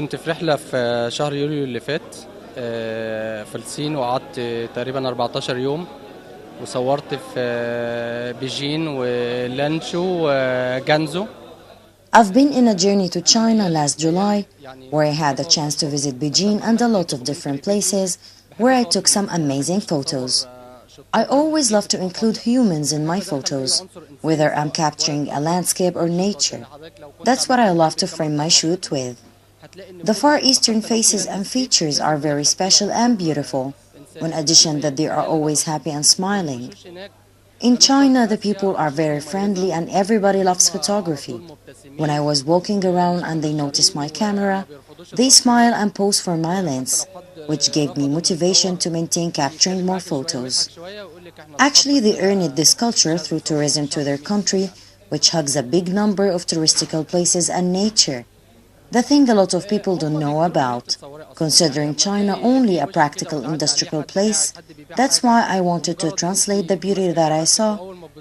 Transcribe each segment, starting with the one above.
كنت في رحلة في شهر يوليو اللي فات في الصين، وقعدت تقريبا 14 يوم، وصورت في بيجين ولانشو وجانزو. I've been in a journey to China last July, where I had the chance to visit Beijing and a lot of different places, where I took some amazing photos. I always love to include humans in my photos, whether I'm capturing a landscape or nature. That's what I love to frame my shoot with. The Far Eastern faces and features are very special and beautiful, in addition that they are always happy and smiling. In China, the people are very friendly and everybody loves photography. When I was walking around and they noticed my camera, they smile and pose for my lens, which gave me motivation to maintain capturing more photos. Actually, they earned this culture through tourism to their country, which hugs a big number of touristical places and nature. The thing a lot of people don't know about, considering China only a practical industrial place. That's why I wanted to translate the beauty that I saw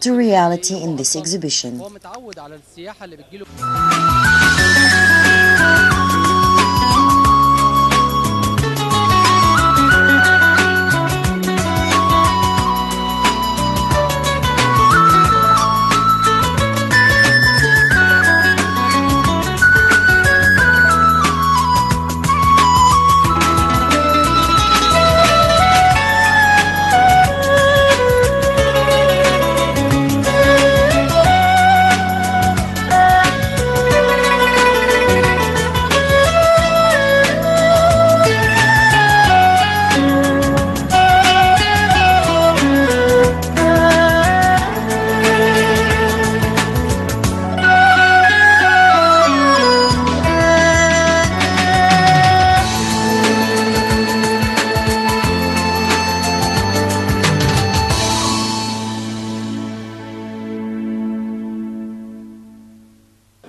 to reality in this exhibition.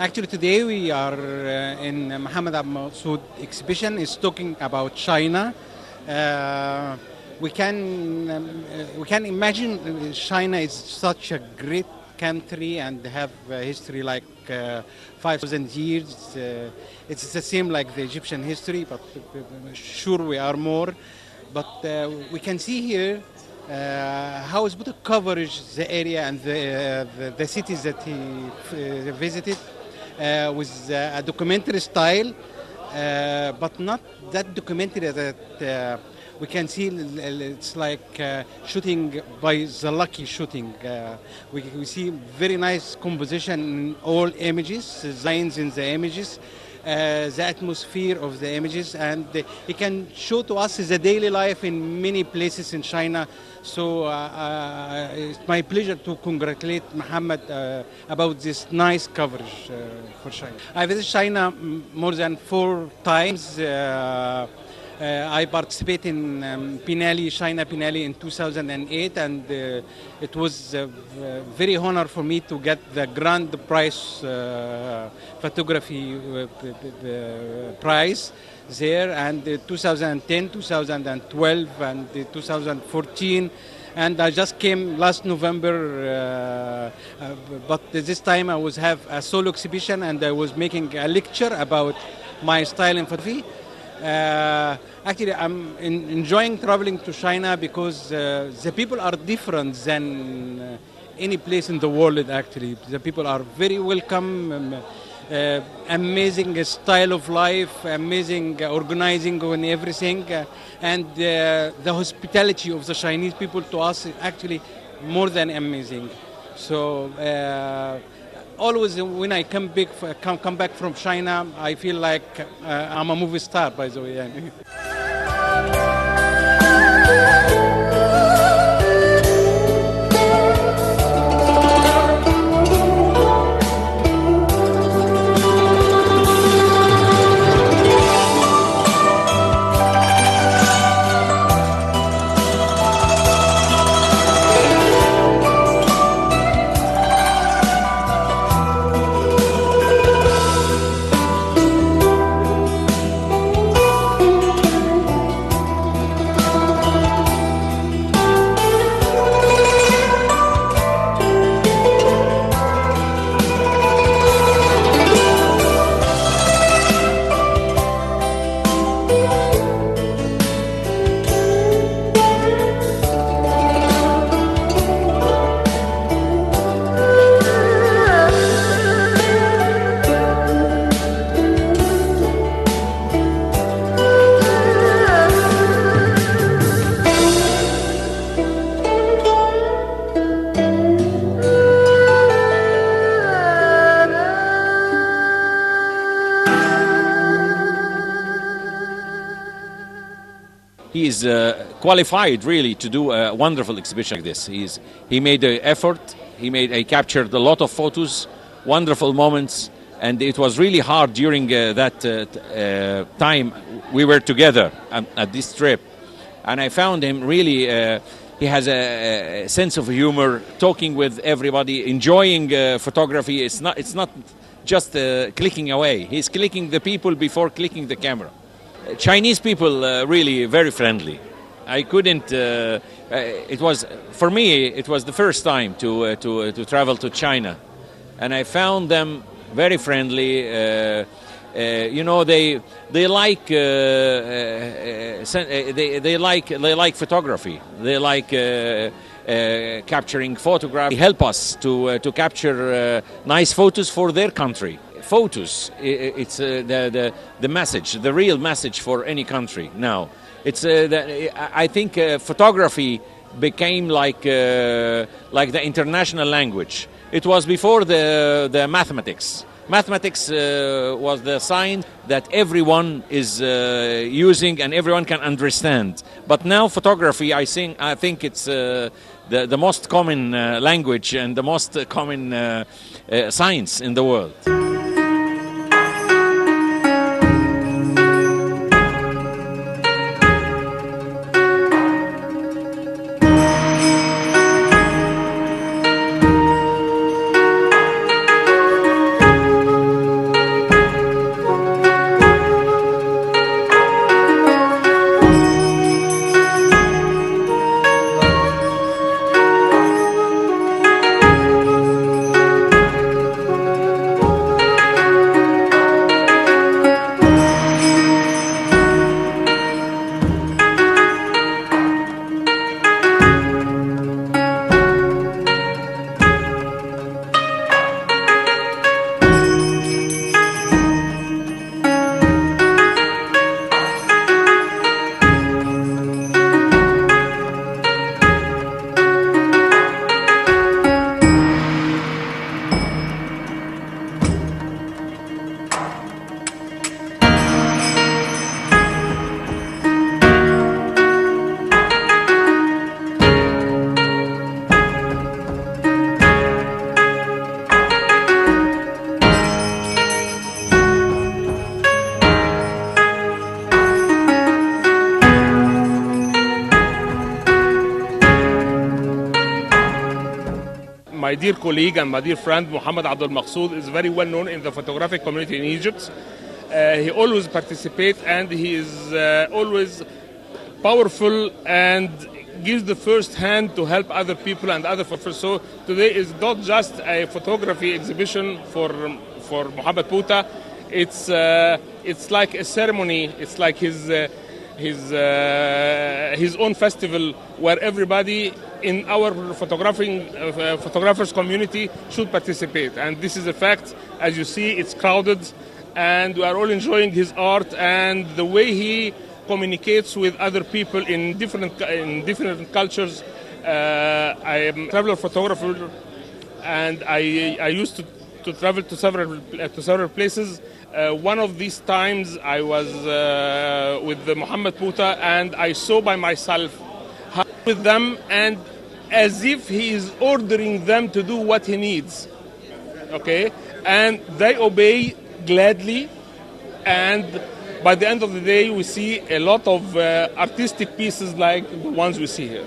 Actually, today we are in Muhammad Abd Masood exhibition. Is talking about China. We can imagine China is such a great country and have a history like 5,000 years. It's the same like the Egyptian history, but sure we are more. But we can see here how is to coverage the area and the cities that he visited. With a documentary style, but not that documentary that we can see. It's like shooting by the lucky shooting. We see very nice composition in all images, designs in the images, the atmosphere of the images, and it can show to us the daily life in many places in China. So it's my pleasure to congratulate Muhammad about this nice coverage for China. I visited China more than 4 times. I participated in China Pinelli in 2008, and it was a very honor for me to get the grand prize photography prize there, and 2010, 2012, and 2014. And I just came last November, but this time I was have a solo exhibition, and I was making a lecture about my style in photography. Actually, I'm enjoying traveling to China because the people are different than any place in the world. Actually, the people are very welcome, amazing style of life, amazing organizing and everything, and the hospitality of the Chinese people to us is actually more than amazing. So always when I come back from China, I feel like I'm a movie star, by the way. he's qualified really to do a wonderful exhibition like this. He made an effort. He captured a lot of photos, wonderful moments, and it was really hard during that time we were together at this trip. And I found him really. He has a sense of humor, talking with everybody, enjoying photography. It's not just clicking away. He's clicking the people before clicking the camera. Chinese people really very friendly. I couldn't. It was for me. It was the first time to travel to China, and I found them very friendly. You know, they like they like photography. They like capturing photographs. They help us to capture nice photos for their country. Photos, it's the message, the real message for any country now. It's I think photography became like the international language. It was before the mathematics. Mathematics was the science that everyone is using and everyone can understand. But now photography, I think it's the most common language and the most common science in the world. My dear colleague and my dear friend Mohammed Abdul Maqsood is very well known in the photographic community in Egypt. He always participates and he is always powerful and gives the first hand to help other people and other photographers. So today is not just a photography exhibition for Mohammed Pouta. It's like a ceremony. It's like his own festival where everybody in our photographers community should participate. And this is a fact. As you see, it's crowded and we are all enjoying his art and the way he communicates with other people in different cultures. I am a traveler photographer and I used to travel to several places. One of these times I was with Mohammed Pouta and I saw by myself with them and as if he is ordering them to do what he needs. Okay? And they obey gladly, and by the end of the day we see a lot of artistic pieces like the ones we see here.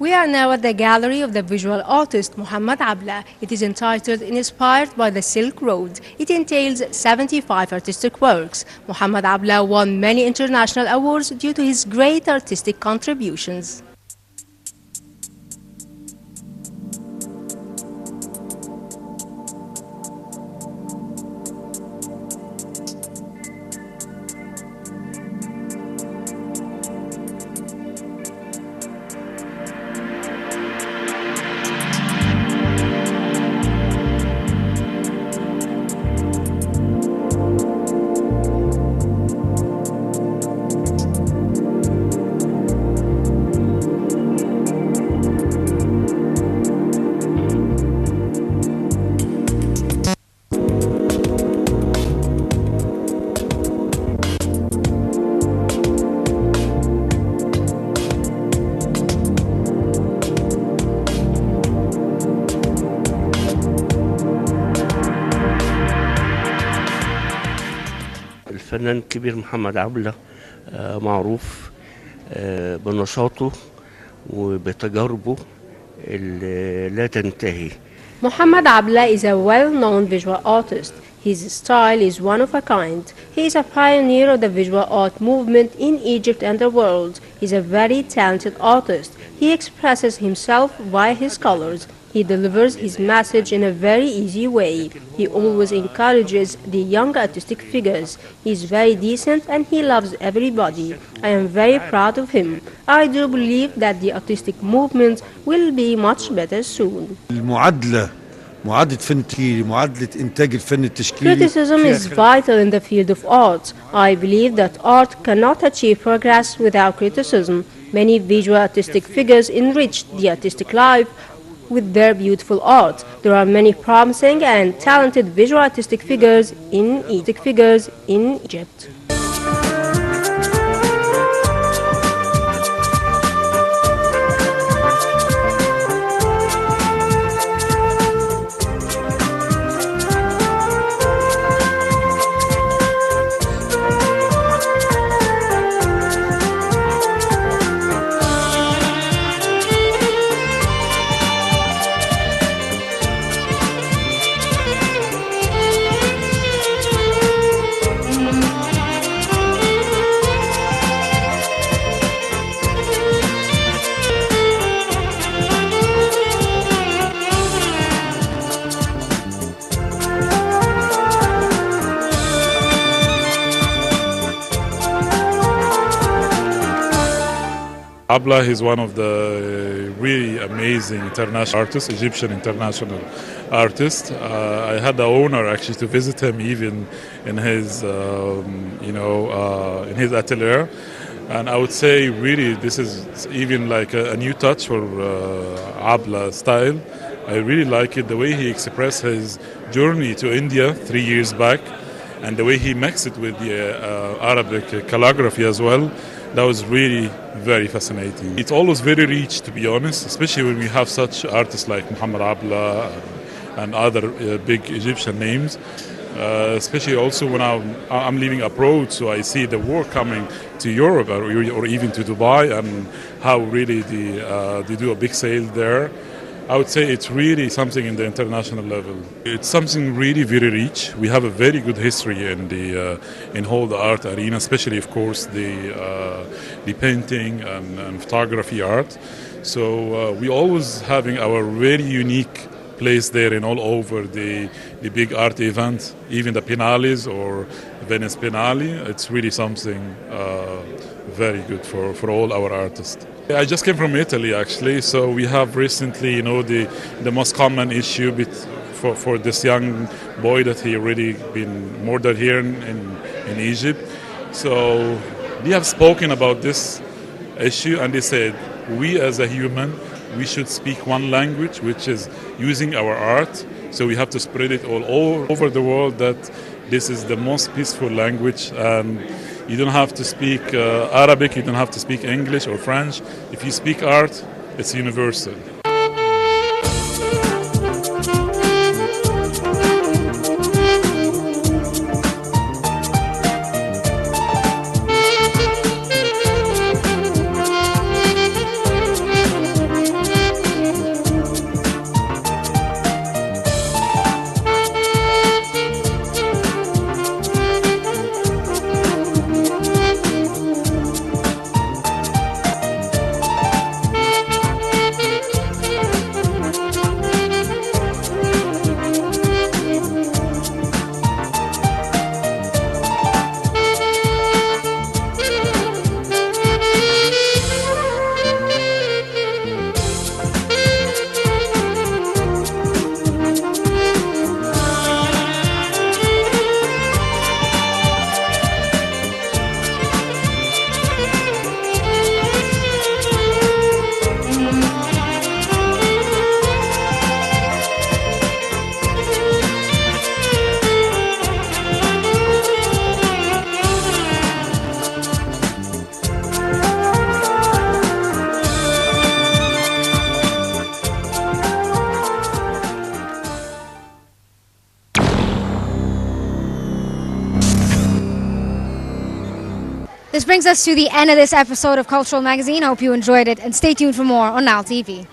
We are now at the gallery of the visual artist Muhammad Abla. It is entitled Inspired by the Silk Road. It entails 75 artistic works. Muhammad Abla won many international awards due to his great artistic contributions. الفنان الكبير محمد عبلة معروف بنشاطه وبتجاربه اللي لا تنتهي. Muhammad Abla is a well-known visual artist. His style is one of a kind. He is a pioneer of the visual art movement in Egypt and the world. He is a very talented artist. He expresses himself via his colors. He delivers his message in a very easy way. He always encourages the young artistic figures. He is very decent and he loves everybody. I am very proud of him. I do believe that the artistic movement will be much better soon. Criticism is vital in the field of art. I believe that art cannot achieve progress without criticism. Many visual artistic figures enrich the artistic life with their beautiful art. There are many promising and talented visual artistic figures in Egypt. Abla is one of the really amazing international artists, Egyptian international artist. I had the honor actually to visit him even in his, in his atelier. And I would say really this is even like a new touch for Abla style. I really like it, the way he expressed his journey to India 3 years back and the way he mixed it with the Arabic calligraphy as well. That was really very fascinating. It's always very rich, to be honest, especially when we have such artists like Muhammad Abla and other big Egyptian names. Especially also when I'm living abroad, so I see the work coming to Europe or even to Dubai and how really they do a big sale there. I would say it's really something in the international level. It's something really very rich. We have a very good history in whole the art arena, especially of course the painting and photography art. So we always having our very unique place there and all over the big art events, even the Biennales or Venice Biennale. It's really something very good for all our artists. I just came from Italy actually, so we have recently, the most common issue for this young boy that he already been murdered here in Egypt. So we have spoken about this issue and they said, we as a human, we should speak one language, which is using our art. So we have to spread it all over the world that this is the most peaceful language. And you don't have to speak Arabic, you don't have to speak English or French. If you speak art, it's universal. This brings us to the end of this episode of Cultural Magazine. I hope you enjoyed it, and stay tuned for more on Nile TV.